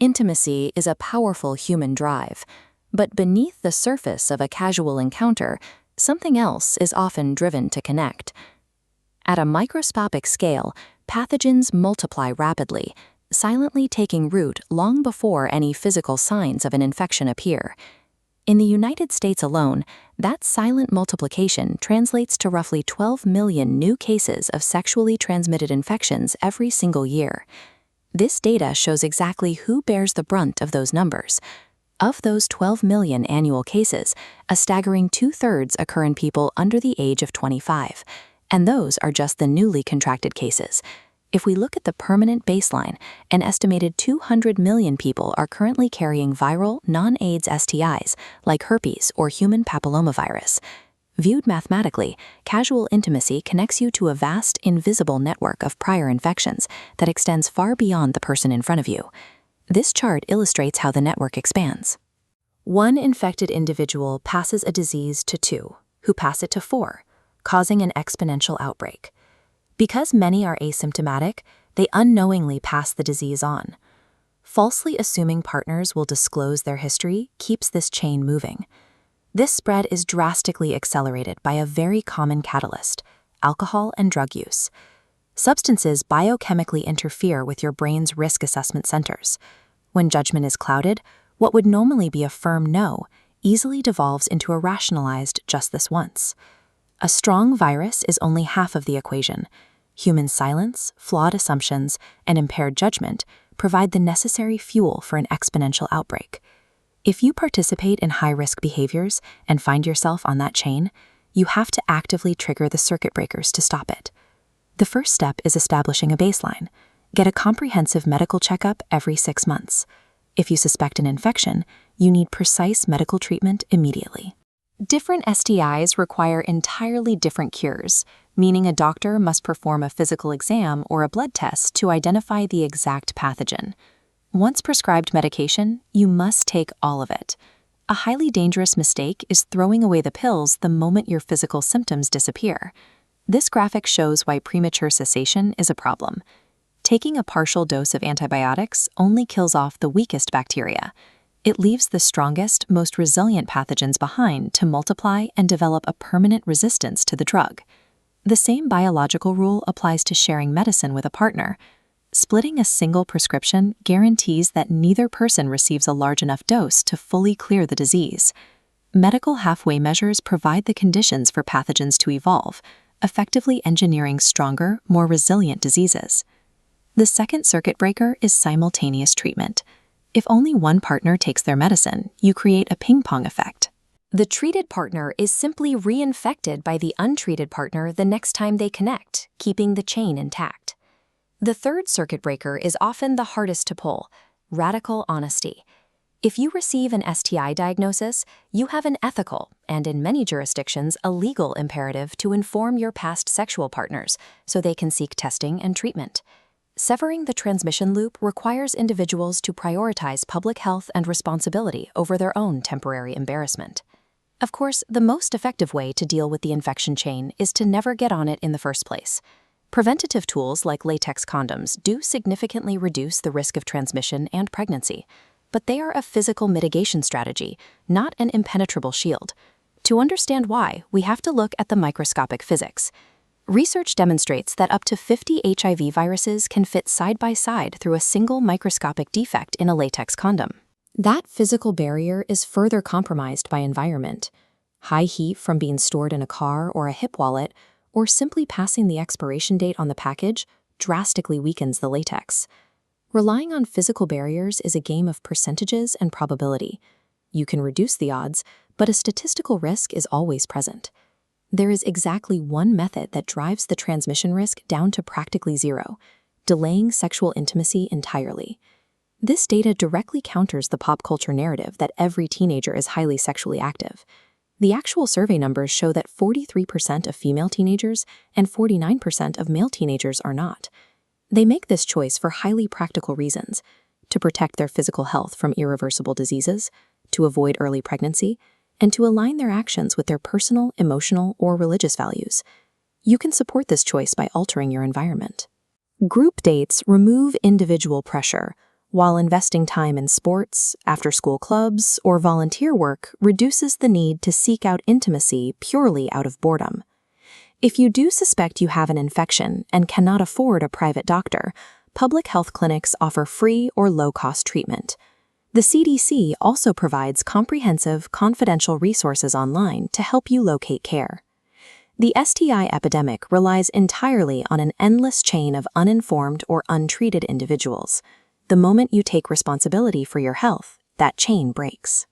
Intimacy is a powerful human drive, but beneath the surface of a casual encounter, something else is often driven to connect. At a microscopic scale, pathogens multiply rapidly, silently taking root long before any physical signs of an infection appear. In the United States alone, that silent multiplication translates to roughly 12 million new cases of sexually transmitted infections every single year. This data shows exactly who bears the brunt of those numbers. Of those 12 million annual cases, a staggering 2/3 occur in people under the age of 25, and those are just the newly contracted cases. If we look at the permanent baseline, an estimated 200 million people are currently carrying viral, non-AIDS STIs, like herpes or human papillomavirus. Viewed mathematically, casual intimacy connects you to a vast, invisible network of prior infections that extends far beyond the person in front of you. This chart illustrates how the network expands. One infected individual passes a disease to 2, who pass it to 4, causing an exponential outbreak. Because many are asymptomatic, they unknowingly pass the disease on. Falsely assuming partners will disclose their history keeps this chain moving. This spread is drastically accelerated by a very common catalyst: alcohol and drug use. Substances biochemically interfere with your brain's risk assessment centers. When judgment is clouded, what would normally be a firm no easily devolves into a rationalized just this once. A strong virus is only half of the equation. Human silence, flawed assumptions, and impaired judgment provide the necessary fuel for an exponential outbreak. If you participate in high-risk behaviors and find yourself on that chain, you have to actively trigger the circuit breakers to stop it. The first step is establishing a baseline. Get a comprehensive medical checkup every 6 months. If you suspect an infection, you need precise medical treatment immediately. Different STIs require entirely different cures, meaning a doctor must perform a physical exam or a blood test to identify the exact pathogen. Once prescribed medication, you must take all of it. A highly dangerous mistake is throwing away the pills the moment your physical symptoms disappear. This graphic shows why premature cessation is a problem. Taking a partial dose of antibiotics only kills off the weakest bacteria. It leaves the strongest, most resilient pathogens behind to multiply and develop a permanent resistance to the drug. The same biological rule applies to sharing medicine with a partner. Splitting a single prescription guarantees that neither person receives a large enough dose to fully clear the disease. Medical halfway measures provide the conditions for pathogens to evolve, effectively engineering stronger, more resilient diseases. The second circuit breaker is simultaneous treatment. If only one partner takes their medicine, you create a ping-pong effect. The treated partner is simply reinfected by the untreated partner the next time they connect, keeping the chain intact. The third circuit breaker is often the hardest to pull: radical honesty. If you receive an STI diagnosis, you have an ethical, and in many jurisdictions, a legal imperative to inform your past sexual partners so they can seek testing and treatment. Severing the transmission loop requires individuals to prioritize public health and responsibility over their own temporary embarrassment. Of course, the most effective way to deal with the infection chain is to never get on it in the first place. Preventative tools like latex condoms do significantly reduce the risk of transmission and pregnancy, but they are a physical mitigation strategy, not an impenetrable shield. To understand why, we have to look at the microscopic physics. Research demonstrates that up to 50 HIV viruses can fit side by side through a single microscopic defect in a latex condom. That physical barrier is further compromised by environment. High heat from being stored in a car or a hip wallet, or simply passing the expiration date on the package, drastically weakens the latex. Relying on physical barriers is a game of percentages and probability. You can reduce the odds, but a statistical risk is always present. There is exactly one method that drives the transmission risk down to practically zero: delaying sexual intimacy entirely. This data directly counters the pop culture narrative that every teenager is highly sexually active. The actual survey numbers show that 43% of female teenagers and 49% of male teenagers are not. They make this choice for highly practical reasons: to protect their physical health from irreversible diseases, to avoid early pregnancy, and to align their actions with their personal, emotional, or religious values. You can support this choice by altering your environment. Group dates remove individual pressure, while investing time in sports, after-school clubs, or volunteer work reduces the need to seek out intimacy purely out of boredom. If you do suspect you have an infection and cannot afford a private doctor, public health clinics offer free or low-cost treatment. The CDC also provides comprehensive, confidential resources online to help you locate care. The STI epidemic relies entirely on an endless chain of uninformed or untreated individuals. The moment you take responsibility for your health, that chain breaks.